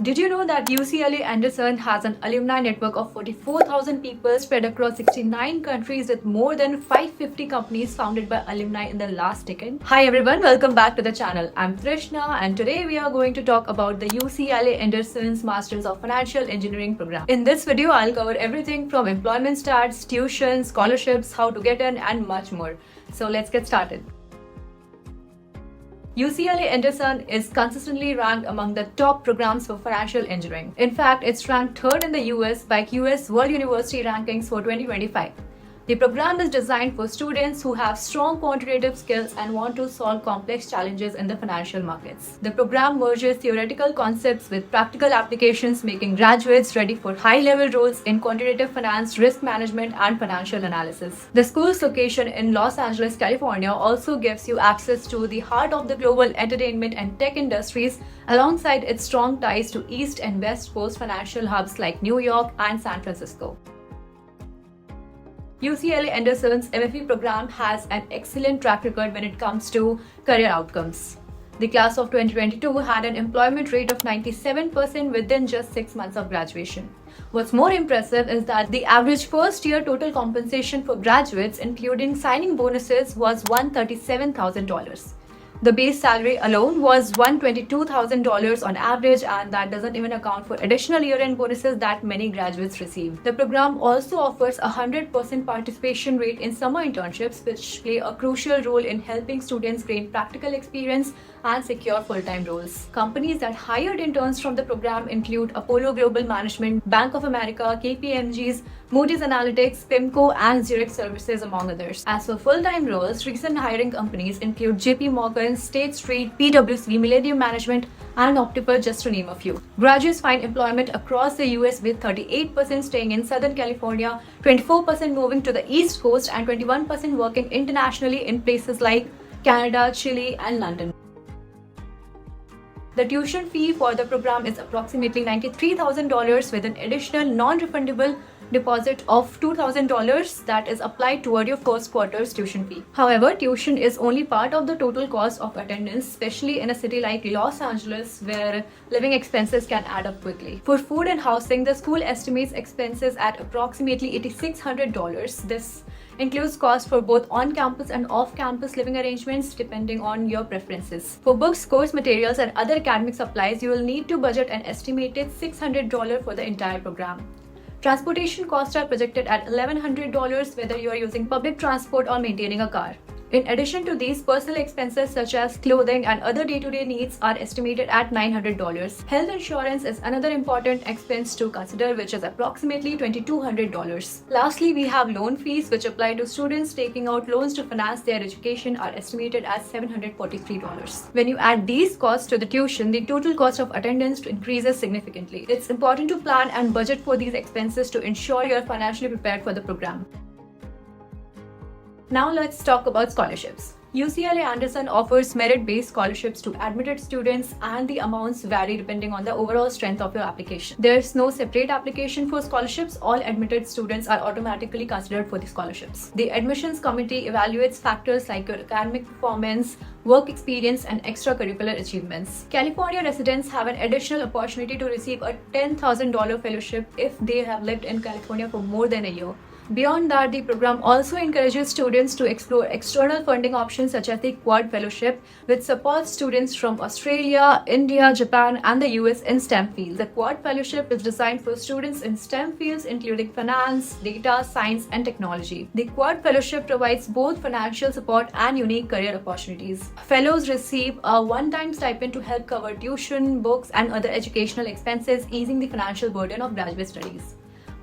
Did you know that UCLA Anderson has an alumni network of 44,000 people spread across 69 countries with more than 550 companies founded by alumni in the last decade? Hi everyone, welcome back to the channel. I'm Trishna and today we are going to talk about the UCLA Anderson's Masters of Financial Engineering program. In this video, I'll cover everything from employment stats, tuition, scholarships, how to get in and much more. So let's get started. UCLA Anderson is consistently ranked among the top programs for financial engineering. In fact, it's ranked third in the US by QS World University Rankings for 2025. The program is designed for students who have strong quantitative skills and want to solve complex challenges in the financial markets. The program merges theoretical concepts with practical applications, making graduates ready for high-level roles in quantitative finance, risk management, and financial analysis. The school's location in Los Angeles, California also gives you access to the heart of the global entertainment and tech industries, alongside its strong ties to East and West Coast financial hubs like New York and San Francisco. UCLA Anderson's MFE program has an excellent track record when it comes to career outcomes. The class of 2022 had an employment rate of 97% within just 6 months of graduation. What's more impressive is that the average first-year total compensation for graduates, including signing bonuses, was $137,000. The base salary alone was $122,000 on average, and that doesn't even account for additional year-end bonuses that many graduates receive. The program also offers a 100% participation rate in summer internships, which play a crucial role in helping students gain practical experience and secure full-time roles. Companies that hired interns from the program include Apollo Global Management, Bank of America, KPMG's, Moody's Analytics, PIMCO, and Zurich Services, among others. As for full-time roles, recent hiring companies include JP Morgan, State Street, PwC, Millennium Management, and Optifer, just to name a few. Graduates find employment across the US, with 38% staying in Southern California, 24% moving to the East Coast, and 21% working internationally in places like Canada, Chile, and London. The tuition fee for the program is approximately $93,000 with an additional non-refundable deposit of $2,000 that is applied toward your first quarter's tuition fee. However, tuition is only part of the total cost of attendance, especially in a city like Los Angeles, where living expenses can add up quickly. For food and housing, the school estimates expenses at approximately $8,600. This includes costs for both on-campus and off-campus living arrangements depending on your preferences. For books, course materials, and other academic supplies, you will need to budget an estimated $600 for the entire program. Transportation costs are projected at $1,100 whether you are using public transport or maintaining a car. In addition to these, personal expenses such as clothing and other day-to-day needs are estimated at $900. Health insurance is another important expense to consider, which is approximately $2,200. Lastly, we have loan fees, which apply to students taking out loans to finance their education, are estimated at $743. When you add these costs to the tuition, the total cost of attendance increases significantly. It's important to plan and budget for these expenses to ensure you're financially prepared for the program. Now let's talk about scholarships. UCLA Anderson offers merit-based scholarships to admitted students, and the amounts vary depending on the overall strength of your application. There's no separate application for scholarships. All admitted students are automatically considered for the scholarships. The admissions committee evaluates factors like your academic performance, work experience, and extracurricular achievements. California residents have an additional opportunity to receive a $10,000 fellowship if they have lived in California for more than a year. Beyond that, the program also encourages students to explore external funding options such as the Quad Fellowship, which supports students from Australia, India, Japan, and the US in STEM fields. The Quad Fellowship is designed for students in STEM fields including finance, data, science, and technology. The Quad Fellowship provides both financial support and unique career opportunities. Fellows receive a one-time stipend to help cover tuition, books, and other educational expenses, easing the financial burden of graduate studies.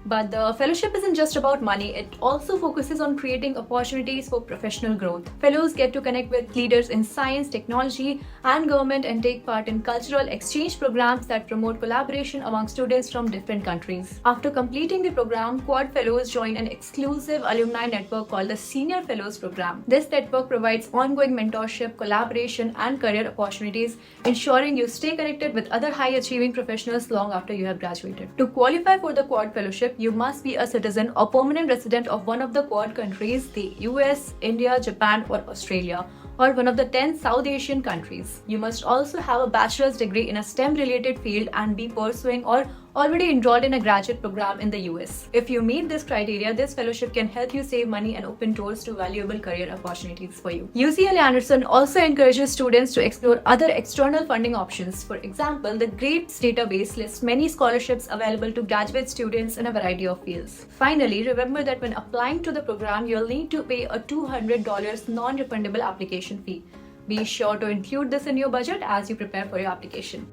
But the fellowship isn't just about money, it also focuses on creating opportunities for professional growth. Fellows get to connect with leaders in science, technology, and government and take part in cultural exchange programs that promote collaboration among students from different countries. After completing the program, Quad Fellows join an exclusive alumni network called the Senior Fellows Program. This network provides ongoing mentorship, collaboration, and career opportunities, ensuring you stay connected with other high-achieving professionals long after you have graduated. To qualify for the Quad Fellowship, you must be a citizen or permanent resident of one of the Quad countries, the US, India, Japan, or Australia, or one of the 10 South Asian countries. You must also have a bachelor's degree in a STEM-related field and be pursuing or already enrolled in a graduate program in the US. If you meet this criteria, this fellowship can help you save money and open doors to valuable career opportunities for you. UCLA Anderson also encourages students to explore other external funding options. For example, the GRADES database lists many scholarships available to graduate students in a variety of fields. Finally, remember that when applying to the program, you'll need to pay a $200 non-refundable application fee. Be sure to include this in your budget as you prepare for your application.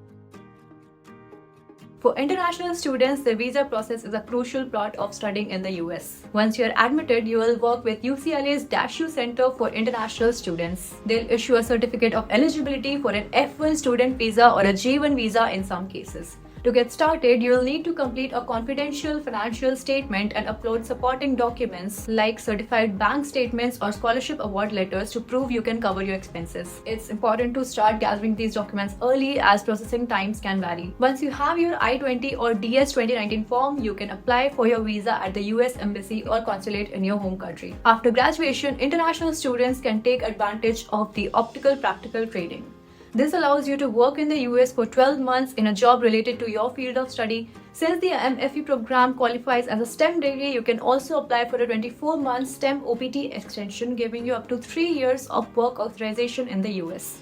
For international students, the visa process is a crucial part of studying in the US. Once you are admitted, you will work with UCLA's DashU Center for International Students. They'll issue a certificate of eligibility for an F1 student visa or a J1 visa in some cases. To get started, you will need to complete a confidential financial statement and upload supporting documents like certified bank statements or scholarship award letters to prove you can cover your expenses. It's important to start gathering these documents early as processing times can vary. Once you have your I-20 or DS 2019 form, you can apply for your visa at the US Embassy or consulate in your home country. After graduation, international students can take advantage of the optical practical training. This allows you to work in the US for 12 months in a job related to your field of study. Since the MFE program qualifies as a STEM degree, you can also apply for a 24-month STEM OPT extension, giving you up to 3 years of work authorization in the US.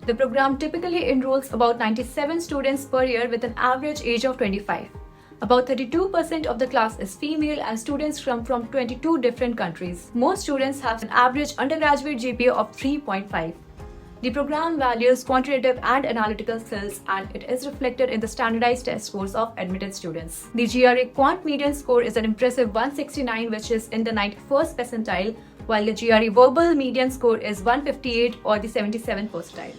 The program typically enrolls about 97 students per year with an average age of 25. About 32% of the class is female and students come from 22 different countries. Most students have an average undergraduate GPA of 3.5. The program values quantitative and analytical skills, and it is reflected in the standardized test scores of admitted students. The GRE Quant median score is an impressive 169, which is in the 91st percentile, while the GRE Verbal median score is 158 or the 77th percentile.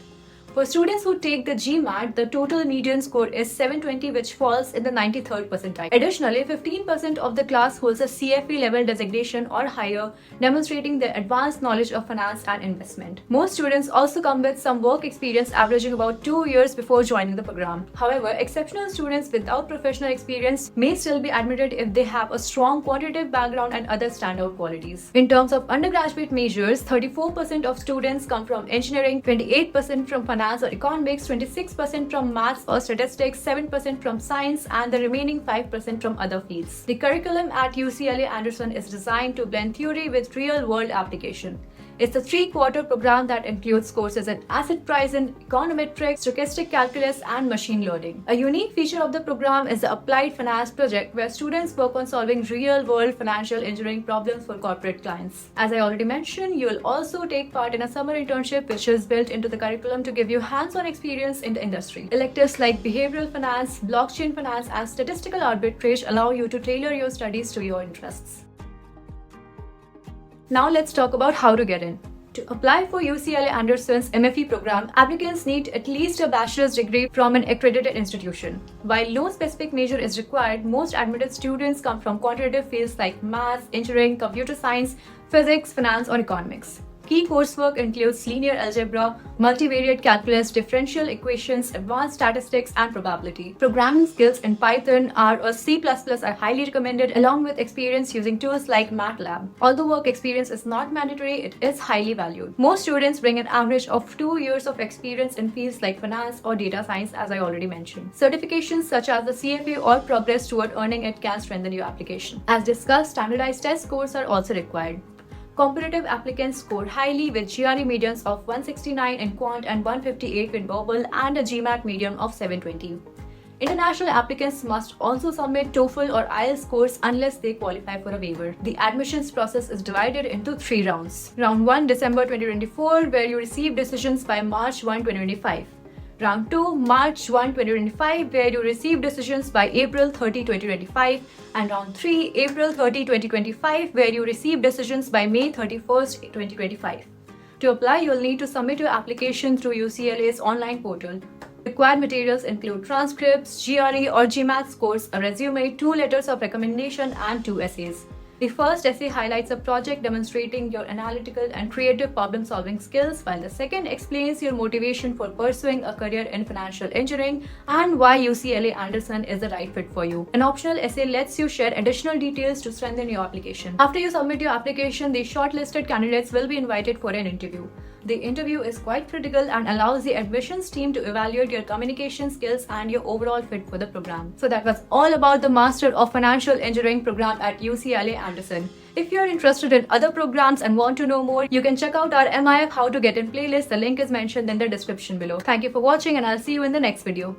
For students who take the GMAT, the total median score is 720, which falls in the 93rd percentile. Additionally, 15% of the class holds a CFE level designation or higher, demonstrating their advanced knowledge of finance and investment. Most students also come with some work experience, averaging about 2 years before joining the program. However, exceptional students without professional experience may still be admitted if they have a strong quantitative background and other standout qualities. In terms of undergraduate majors, 34% of students come from engineering, 28% from finance or economics, 26% from maths or statistics, 7% from science, and the remaining 5% from other fields. The curriculum at UCLA Anderson is designed to blend theory with real-world application. It's a 3-quarter program that includes courses in asset pricing, econometrics, stochastic calculus, and machine learning. A unique feature of the program is the Applied Finance project, where students work on solving real-world financial engineering problems for corporate clients. As I already mentioned, you will also take part in a summer internship, which is built into the curriculum to give you hands-on experience in the industry. Electives like behavioral finance, blockchain finance, and statistical arbitrage allow you to tailor your studies to your interests. Now let's talk about how to get in. To apply for UCLA Anderson's MFE program, applicants need at least a bachelor's degree from an accredited institution. While no specific major is required, most admitted students come from quantitative fields like maths, engineering, computer science, physics, finance, or economics. Key coursework includes linear algebra, multivariate calculus, differential equations, advanced statistics, and probability. Programming skills in Python, R, or C++ are highly recommended, along with experience using tools like MATLAB. Although work experience is not mandatory, it is highly valued. Most students bring an average of 2 years of experience in fields like finance or data science, as I already mentioned. Certifications such as the CFA or Progress toward earning it can strengthen your application. As discussed, standardized test scores are also required. Competitive applicants score highly with GRE medians of 169 in quant and 158 in verbal, and a GMAT median of 720. International applicants must also submit TOEFL or IELTS scores unless they qualify for a waiver. The admissions process is divided into 3 rounds. Round 1, December 2024, where you receive decisions by March 1, 2025. Round 2, March 1, 2025, where you receive decisions by April 30, 2025. And Round 3, April 30, 2025, where you receive decisions by May 31st, 2025. To apply, you'll need to submit your application through UCLA's online portal. Required materials include transcripts, GRE or GMAT scores, a resume, 2 letters of recommendation, and 2 essays. The first essay highlights a project demonstrating your analytical and creative problem-solving skills, while the second explains your motivation for pursuing a career in financial engineering and why UCLA Anderson is the right fit for you. An optional essay lets you share additional details to strengthen your application. After you submit your application, the shortlisted candidates will be invited for an interview. The interview is quite critical and allows the admissions team to evaluate your communication skills and your overall fit for the program. So that was all about the Master of Financial Engineering program at UCLA Anderson. If you're interested in other programs and want to know more, you can check out our MIF How to Get In playlist. The link is mentioned in the description below. Thank you for watching and I'll see you in the next video.